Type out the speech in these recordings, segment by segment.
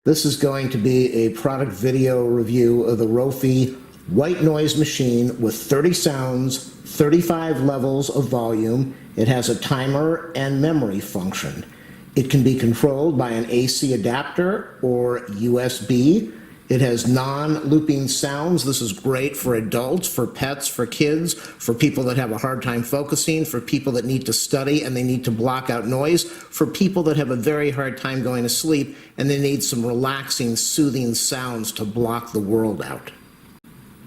This is going to be a product video review of the Roffie white noise machine with 30 sounds, 35 levels of volume. It has a timer and memory function. It can be controlled by an AC adapter or USB. It has non-looping sounds. This is great for adults, for pets, for kids, for people that have a hard time focusing, for people that need to study and they need to block out noise, for people that have a very hard time going to sleep and they need some relaxing, soothing sounds to block the world out.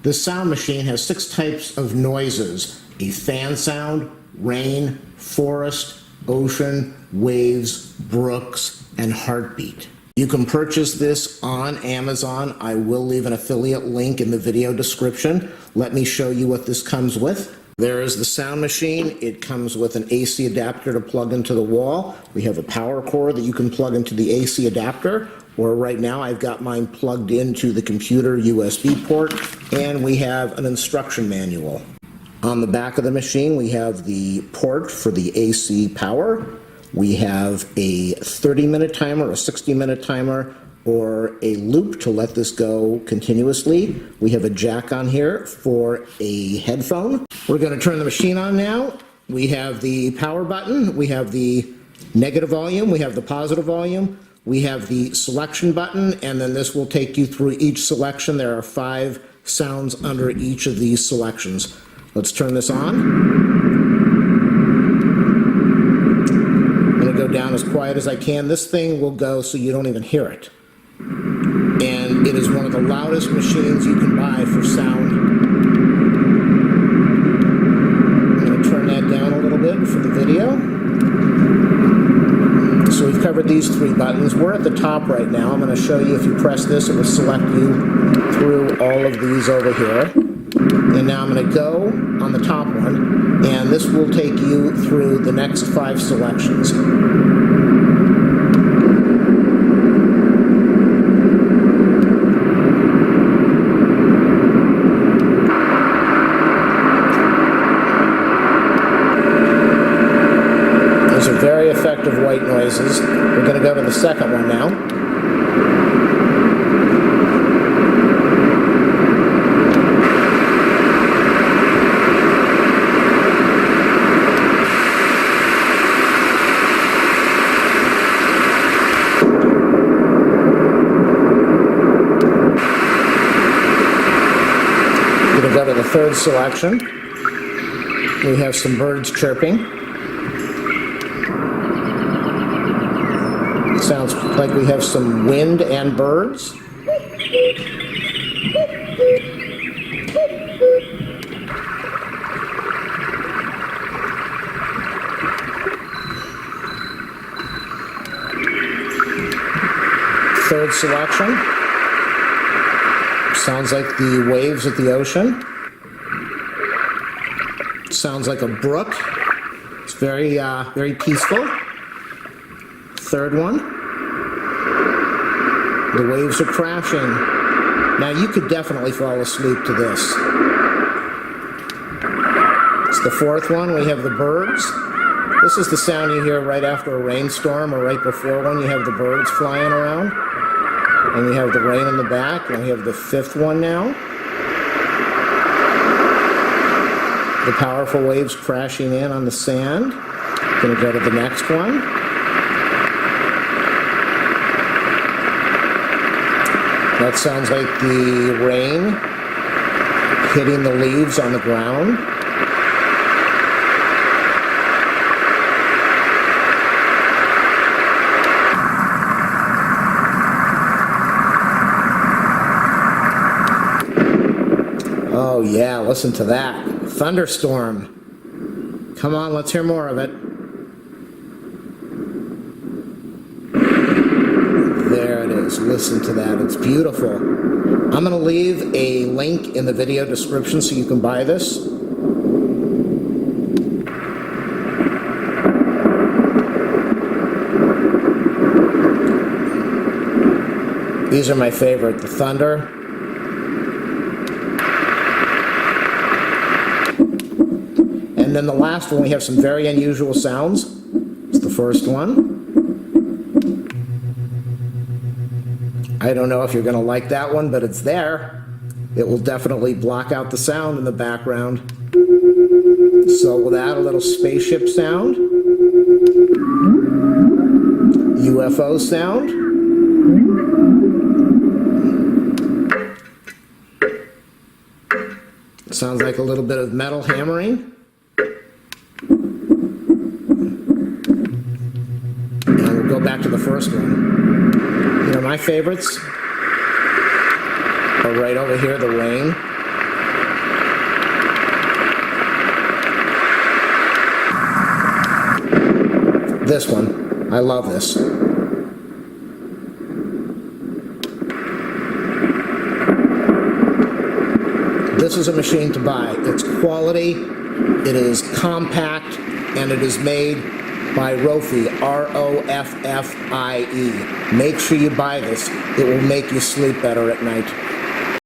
This sound machine has 6 types of noises: a fan sound, rain, forest, ocean, waves, brooks, and heartbeat. You can purchase this on Amazon. I will leave an affiliate link in the video description. Let me show you what this comes with. There is the sound machine. It comes with an AC adapter to plug into the wall. We have a power cord that you can plug into the AC adapter, or right now I've got mine plugged into the computer USB port, and we have an instruction manual. On the back of the machine, we have the port for the AC power. We have a 30-minute timer, a 60-minute timer, or a loop to let this go continuously. We have a jack on here for a headphone. We're going to turn the machine on now. We have the power button. We have the negative volume. We have the positive volume. We have the selection button, and then this will take you through each selection. There are 5 sounds under each of these selections. Let's turn this on. Go down as quiet as I can. This thing will go so you don't even hear it. And it is one of the loudest machines you can buy for sound. I'm going to turn that down a little bit for the video. So we've covered these 3 buttons. We're at the top right now. I'm going to show you, if you press this, it will select you through all of these over here. And now I'm going to go on the top one, and this will take you through the next 5 selections. Those are very effective white noises. We're going to go to the second one now. Going to go to the third selection. We have some birds chirping. Sounds like we have some wind and birds. Third selection. Sounds like the waves at the ocean. Sounds like a brook. It's very peaceful. Third one. The waves are crashing. Now you could definitely fall asleep to this. It's the fourth one. We have the birds. This is the sound you hear right after a rainstorm or right before one. You have the birds flying around. And we have the rain in the back, and we have the 5th one now. The powerful waves crashing in on the sand. Going to go to the next one. That sounds like the rain hitting the leaves on the ground. Oh yeah, listen to that. Thunderstorm. Come on, let's hear more of it. There it is. Listen to that. It's beautiful. I'm going to leave a link in the video description so you can buy this. These are my favorite. The thunder. And then the last one, we have some very unusual sounds. It's the first one. I don't know if you're going to like that one, but it's there. It will definitely block out the sound in the background. So we'll add a little spaceship sound, UFO sound. It sounds like a little bit of metal hammering. And we'll go back to the first one. You know, my favorites are right over here, the rain. This one, I love this. This is a machine to buy. It's quality, it is compact, and it is made by Roffie, R-O-F-F-I-E. Make sure you buy this. It will make you sleep better at night.